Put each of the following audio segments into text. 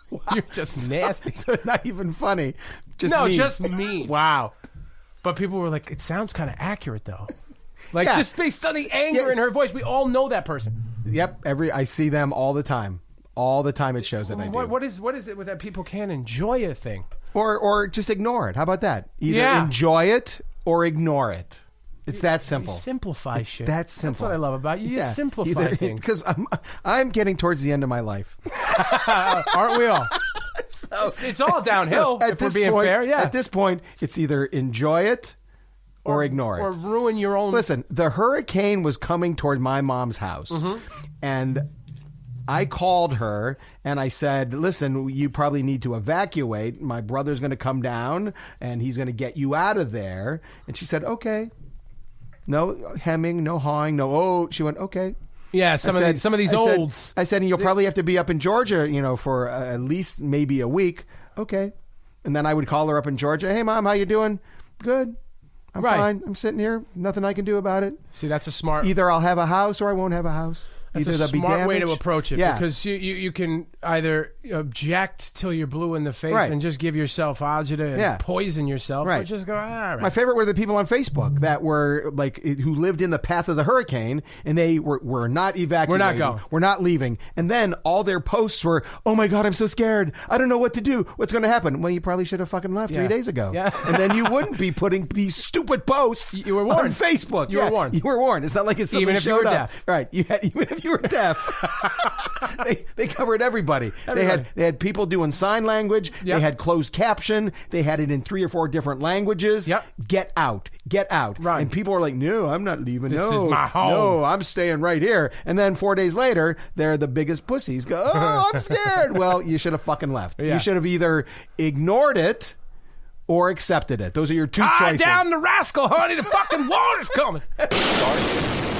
Wow. You're just nasty. So not even funny. Just no, mean. just mean. Wow. But people were like, it sounds kind of accurate, though. Like, just based on the anger in her voice, we all know that person. Yep. I see them all the time. All the time it shows that I do. What is it with that people can't enjoy a thing? Or just ignore it. How about that? Either enjoy it or ignore it. It's that simple. You simplify shit. That simple. That's what I love about you. You simplify things. Because I'm getting towards the end of my life. Aren't we all? So, it's all downhill, if we're being fair. Yeah. At this point, it's either enjoy it or ignore it. Or ruin your own... Listen, the hurricane was coming toward my mom's house. And I called her and I said, listen, you probably need to evacuate. My brother's going to come down and he's going to get you out of there. And she said, okay. No hemming, no hawing, no, oh. She went, okay. Yeah, some of these olds. I said, you'll probably have to be up in Georgia, for at least maybe a week. Okay. And then I would call her up in Georgia. Hey, Mom, how you doing? Good. I'm fine. I'm sitting here. Nothing I can do about it. See, that's a smart... Either I'll have a house or I won't have a house. That's Either a smart way to approach it, because you can either object till you're blue in the face and just give yourself agita and poison yourself, or just go, all right. My favorite were the people on Facebook that were like, who lived in the path of the hurricane, and they were not evacuating. We're not going. We're not leaving. And then all their posts were, oh my God, I'm so scared. I don't know what to do. What's going to happen? Well, you probably should have fucking left 3 days ago. Yeah. And then you wouldn't be putting these stupid posts you were warned. on Facebook. You were warned. You were warned. It's not like it's something even if showed you were up. deaf. Right. Even if you were deaf. They covered everybody. They had people doing sign language. Yep. They had closed caption. They had it in 3 or 4 different languages. Yep. Get out. Get out. Right. And people were like, no, I'm not leaving. This is my home. No, I'm staying right here. And then 4 days later, they're the biggest pussies. Go, oh, I'm scared. Well, you should have fucking left. Yeah. You should have either ignored it or accepted it. Those are your two choices. Down the rascal, honey. The fucking water's coming. Start.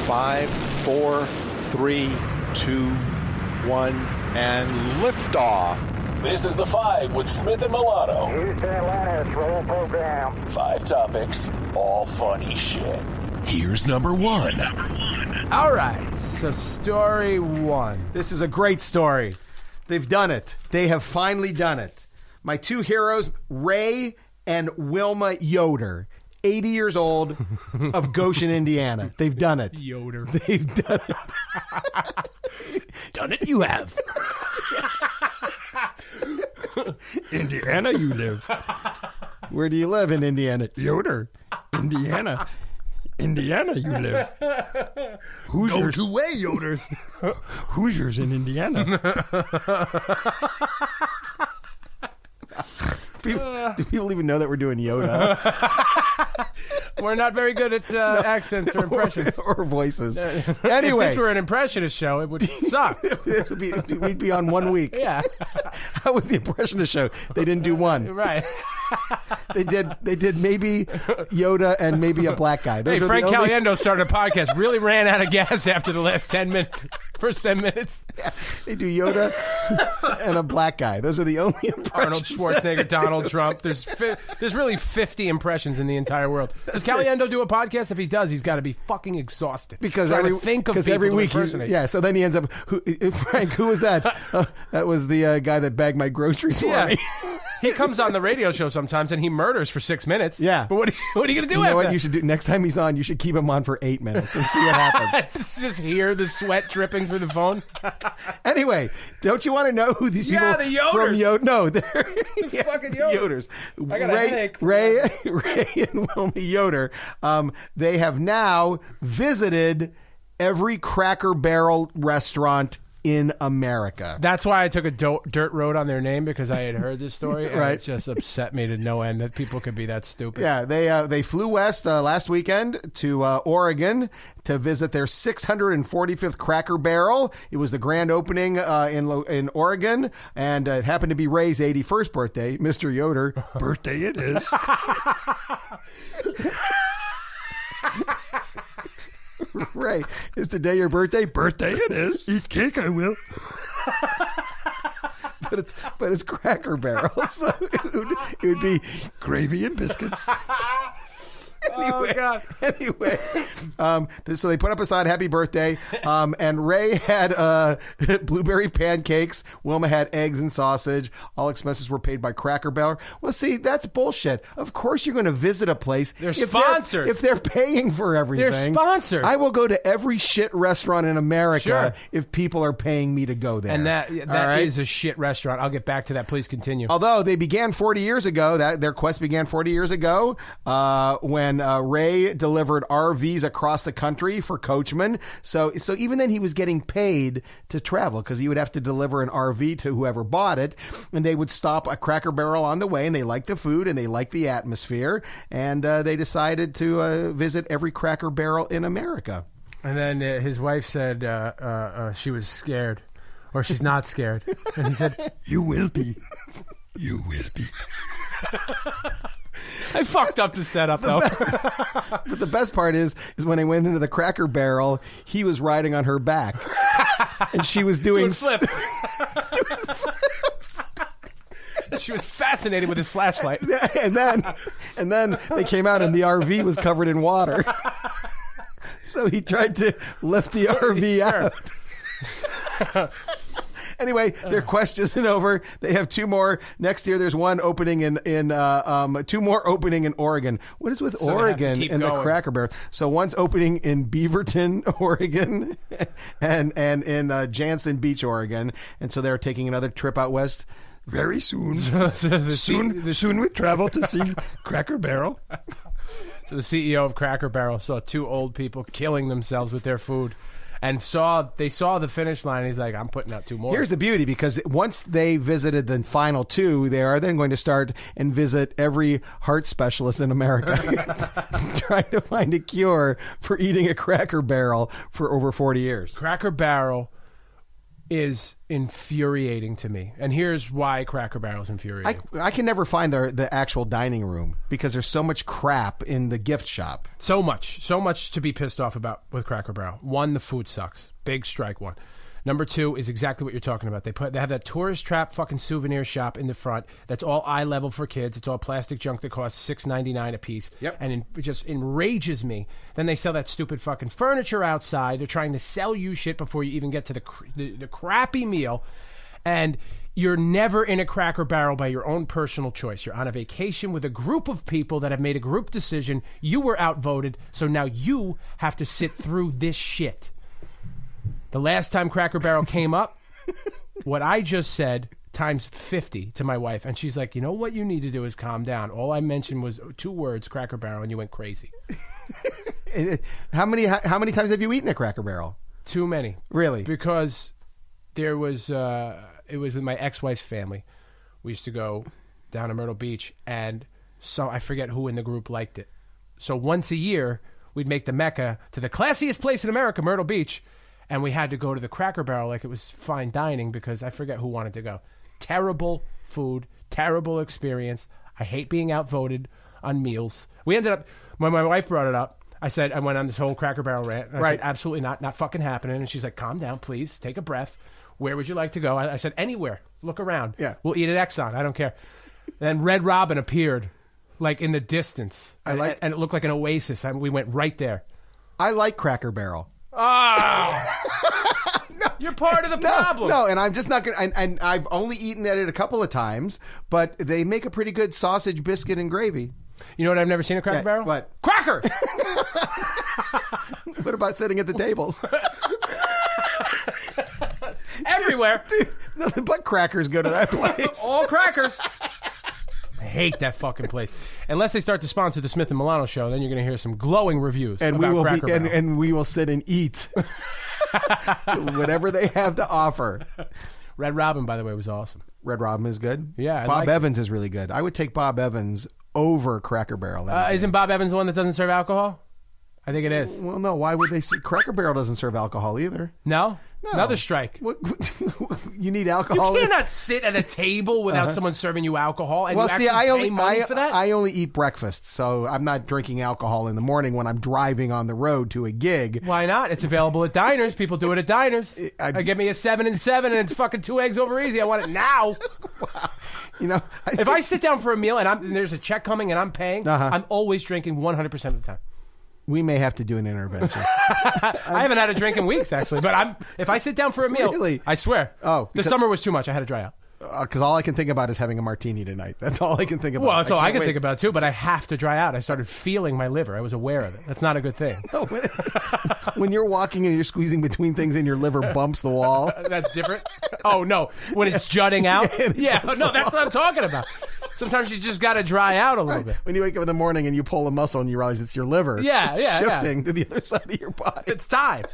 5, 4, 3, 2, 1, and liftoff. This is The Five with Smith and Milano. Houston, Atlantis, roll program. 5 topics, all funny shit. Here's number 1. All right, so story 1. This is a great story. They've done it. They have finally done it. My 2 heroes, Ray and Wilma Yoder, 80 years old, of Goshen, Indiana. They've done it. Yoder. They've done it. Done it, you have. Indiana, you live. Where do you live in Indiana? Yoder. Indiana. Indiana, you live. Hoosiers. Go to way, Yoders. Hoosiers in Indiana. Do people even know that we're doing Yoda? We're not very good at accents or impressions. or voices. Anyway. Anyway. If this were an impressionist show, it would suck. We'd be on 1 week. Yeah. How was the impressionist show? They didn't do one. Right. They did maybe Yoda and maybe a black guy. Hey, Frank Caliendo started a podcast, really ran out of gas after the last 10 minutes. First 10 minutes. Yeah, they do Yoda and a black guy. Those are the only impressions. Arnold Schwarzenegger, Donald Trump. There's really 50 impressions in the entire world. Does Caliendo do a podcast? If he does, he's got to be fucking exhausted. Because every week, so then he ends up. Frank, who was that? That was the guy that bagged my groceries for me. He comes on the radio show sometimes and he murders for 6 minutes. Yeah. But what are you going to do you after know what that? you should do? Next time he's on, you should keep him on for 8 minutes and see what happens. Just hear the sweat dripping through the phone. Anyway, don't you want to know who these people the Yoders. from Yoder? No, they're fucking Yoders. Yoders. I got a headache. Ray and Wilma Yoder. They have now visited every Cracker Barrel restaurant in America. That's why I took a dirt road on their name, because I had heard this story, and it just upset me to no end that people could be that stupid. Yeah, they flew west last weekend to Oregon to visit their 645th Cracker Barrel. It was the grand opening in Oregon, and it happened to be Ray's 81st birthday. Mr. Yoder. Birthday it is. Ray, is today your birthday? Birthday it is. Eat cake, I will. but it's Cracker Barrel, so it would be gravy and biscuits. Anyway, God. Anyway, so they put up a sign, "Happy Birthday," and Ray had blueberry pancakes. Wilma had eggs and sausage. All expenses were paid by Cracker Barrel. Well, see, that's bullshit. Of course, you're going to visit a place. They're sponsored. If they're paying for everything, they're sponsored. I will go to every shit restaurant in America if people are paying me to go there. And that is a shit restaurant. I'll get back to that. Please continue. Although they began 40 years ago, their quest began 40 years ago when Ray delivered RVs across the country for coachmen. So even then he was getting paid to travel because he would have to deliver an RV to whoever bought it, and they would stop at Cracker Barrel on the way, and they liked the food and they liked the atmosphere, and they decided to visit every Cracker Barrel in America. And then his wife said she was scared, or she's not scared. And he said, "You will be. You will be." I fucked up the setup, though. But the best part is when I went into the Cracker Barrel, he was riding on her back. And she was doing flips. She was fascinated with his flashlight. And then they came out and the RV was covered in water. So he tried to lift the RV out. Anyway, their quest isn't over. They have two more next year. There's one opening in two more opening in Oregon. What is with Oregon and the Cracker Barrel? So one's opening in Beaverton, Oregon, and in Jansen Beach, Oregon. And so they're taking another trip out west very soon. Soon we travel to see Cracker Barrel. So the CEO of Cracker Barrel saw two old people killing themselves with their food. And they saw the finish line. And he's like, "I'm putting out two more." Here's the beauty, because once they visited the final two, they are then going to start and visit every heart specialist in America, trying to find a cure for eating a Cracker Barrel for over 40 years. Cracker Barrel is infuriating to me, and here's why Cracker Barrel is infuriating. I can never find the actual dining room because there's so much crap in the gift shop. So much to be pissed off about with Cracker Barrel. One, the food sucks. Big strike one. Number two is exactly what you're talking about. They have that tourist trap fucking souvenir shop in the front. That's all eye level for kids. It's all plastic junk that costs $6.99 a piece. Yep. And it just enrages me. Then they sell that stupid fucking furniture outside. They're trying to sell you shit before you even get to the crappy meal. And you're never in a Cracker Barrel by your own personal choice. You're on a vacation with a group of people that have made a group decision. You were outvoted, so now you have to sit through this shit. The last time Cracker Barrel came up, what I just said times 50 to my wife, and she's like, "You know what you need to do is calm down. All I mentioned was two words, Cracker Barrel, and you went crazy." How many times have you eaten a Cracker Barrel? Too many. Really? Because there was it was with my ex-wife's family. We used to go down to Myrtle Beach, and so I forget who in the group liked it. So once a year, we'd make the Mecca to the classiest place in America, Myrtle Beach. And we had to go to the Cracker Barrel like it was fine dining because I forget who wanted to go. Terrible food, terrible experience. I hate being outvoted on meals. We ended up, when my wife brought it up, I went on this whole Cracker Barrel rant. And I said, absolutely not fucking happening. And she's like, "Calm down, please. Take a breath. Where would you like to go?" I said, "Anywhere. Look around. Yeah. We'll eat at Exxon. I don't care." Then Red Robin appeared, like in the distance. And it looked like an oasis. We went right there. I like Cracker Barrel. Oh, no, you're part of the problem. No, and I'm just not going to. And I've only eaten at it a couple of times, but they make a pretty good sausage, biscuit, and gravy. You know what I've never seen at Cracker Barrel? What? Crackers! What about sitting at the tables? Everywhere. Dude, nothing but crackers go to that place. All crackers. I hate that fucking place. Unless they start to sponsor the Smith and Milano show, then you're going to hear some glowing reviews. And about we will Cracker Barrel. and we will sit and eat whatever they have to offer. Red Robin, by the way, was awesome. Red Robin is good. Yeah, Bob Evans is really good. I would take Bob Evans over Cracker Barrel. Isn't Bob Evans the one that doesn't serve alcohol? I think it is. Well, no. Why would they? Cracker Barrel doesn't serve alcohol either. No? Another strike. You need alcohol. You cannot sit at a table without someone serving you alcohol. And I only eat breakfast, so I'm not drinking alcohol in the morning when I'm driving on the road to a gig. Why not? It's available at diners. People do it at diners. Give me a 7 and 7 and fucking 2 eggs over easy. I want it now. You know, If I sit down for a meal and there's a check coming and I'm paying, I'm always drinking 100% of the time. we may have to do an intervention. I haven't had a drink in weeks, actually. But if I sit down for a meal, Really? I swear. Oh, the summer was too much. I had to dry out. Because all I can think about is having a martini tonight. That's all I can think about. Well, that's all I can't can think about, too. But I have to dry out. I started feeling my liver. I was aware of it. That's not a good thing. No, when you're walking and you're squeezing between things and your liver bumps the wall. That's different? Oh, no. When it's jutting out? Yeah, no, that's what I'm talking about. Sometimes you just got to dry out a little bit. When you wake up in the morning and you pull a muscle and you realize it's your liver shifting to the other side of your body. It's time.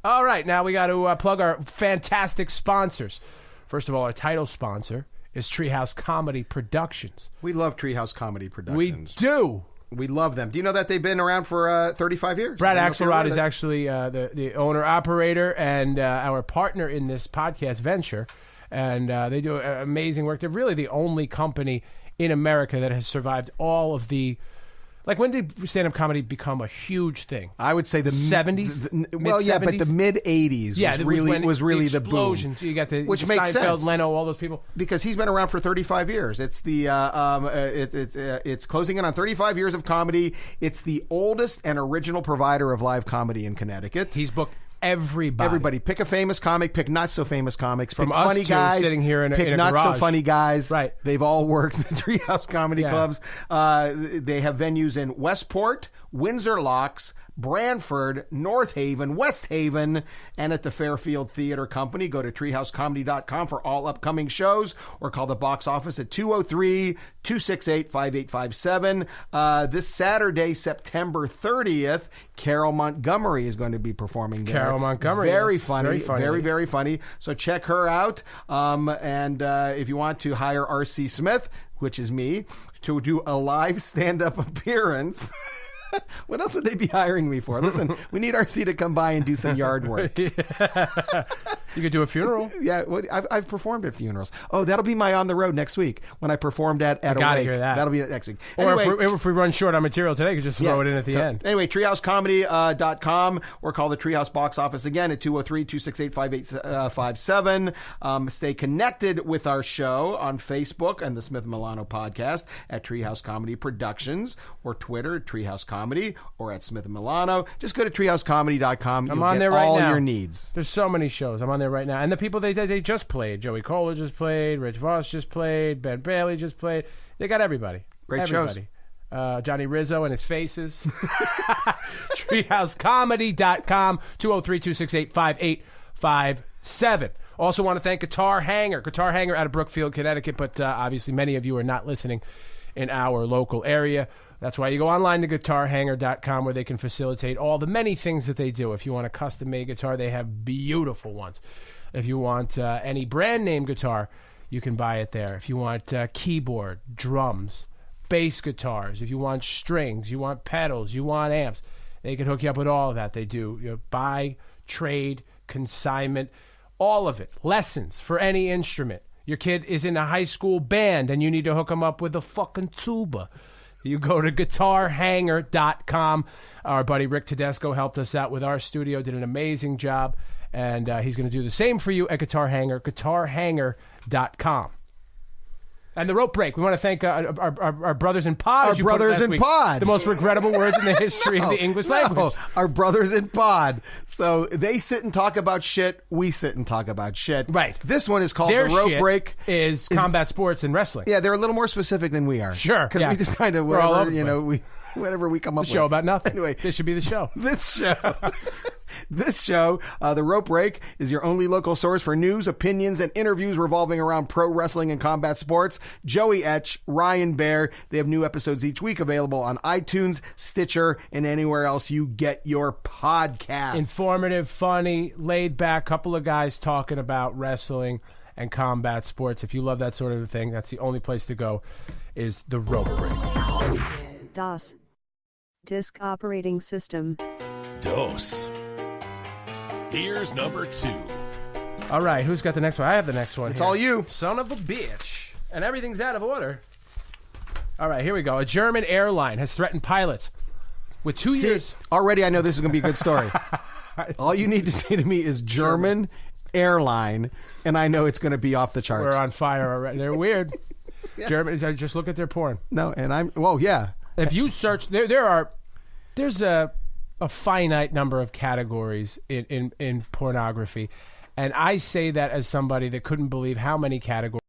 All right, now we got to plug our fantastic sponsors. First of all, our title sponsor is Treehouse Comedy Productions. We love Treehouse Comedy Productions. We do. We love them. Do you know that they've been around for 35 years? Brad Axelrod is actually the owner-operator and our partner in this podcast venture. And they do amazing work. They're really the only company in America that has survived all of the... Like, when did stand-up comedy become a huge thing? I would say the 70s? Well, yeah, but the mid-'80s was really the boom. Explosion. So you got the Which makes Seinfeld, sense. Leno, all those people. Because he's been around for 35 years. It's the it's closing in on 35 years of comedy. It's the oldest and original provider of live comedy in Connecticut. He's booked everybody. Pick a famous comic, pick not so famous comics, From pick us funny to guys, sitting here in pick a not garage. so funny guys. Right. They've all worked at Treehouse Comedy Clubs. They have venues in Westport, Windsor Locks, Branford, North Haven, West Haven, and at the Fairfield Theater Company. Go to treehousecomedy.com for all upcoming shows or call the box office at 203-268-5857. This Saturday, September 30th, Carol Montgomery is going to be performing there. Carol Montgomery. Very yes. funny. Very funny. Very, very funny. So check her out. And if you want to hire R.C. Smith, which is me, to do a live stand-up appearance... What else would they be hiring me for? Listen, we need RC to come by and do some yard work. You could do a funeral. Yeah, I've performed at funerals. Oh, that'll be my on the road next week when I performed at a gotta wake. hear that. That'll be next week. Or Anyway, if we run short on material today, you could just throw it in at the end. Anyway, treehousecomedy.com or call the Treehouse box office again at 203-268-5857. Stay connected with our show on Facebook and the Smith Milano podcast at Treehouse Comedy Productions or Twitter at Treehouse Comedy or at Smith Milano. Just go to treehousecomedy.com. I'm on there right all now. Your needs. There's so many shows. I'm on there right now. And the people they just played. Joey Cola just played. Rich Voss just played. Ben Bailey just played. They got everybody. Great shows. Johnny Rizzo and his faces. Treehousecomedy.com. 203-268-5857. Also want to thank Guitar Hanger. Guitar Hanger out of Brookfield, Connecticut. But obviously many of you are not listening in our local area. That's why you go online to guitarhanger.com where they can facilitate all the many things that they do. If you want a custom-made guitar, they have beautiful ones. If you want any brand-name guitar, you can buy it there. If you want keyboard, drums, bass guitars, if you want strings, you want pedals, you want amps, they can hook you up with all of that. They do buy, trade, consignment, all of it. Lessons for any instrument. Your kid is in a high school band and you need to hook them up with a fucking tuba. You go to guitarhanger.com. Our buddy Rick Tedesco helped us out with our studio, did an amazing job, and he's going to do the same for you at Guitar Hanger, guitarhanger.com. And the rope break. We want to thank our brothers in pod. Our brothers in pod. The most regrettable words in the history of the English language. Our brothers in pod. So they sit and talk about shit. We sit and talk about shit. Right. This one is called Their The Rope shit Break. Is combat sports and wrestling. Yeah, they're a little more specific than we are. Sure. Because we just kind of, We're all over whatever, the place. whatever we come up It's with. a show about nothing. Anyway. This should be the show. This show, The Rope Break, is your only local source for news, opinions, and interviews revolving around pro wrestling and combat sports. Joey Etch, Ryan Baer. They have new episodes each week available on iTunes, Stitcher, and anywhere else you get your podcasts. Informative, funny, laid back, couple of guys talking about wrestling and combat sports. If you love that sort of a thing, that's the only place to go, is The Rope Break. DOS. Disk Operating System. DOS. Here's number 2. All right, who's got the next one? I have the next one. It's here. all you. Son of a bitch. And everything's out of order. All right, here we go. A German airline has threatened pilots with 2 years. Already I know this is going to be a good story. All you need to say to me is German airline, and I know it's going to be off the charts. We're on fire already. They're weird. Germans, just look at their porn. No, and yeah. If you search, there's a finite number of categories in pornography, and I say that as somebody that couldn't believe how many categories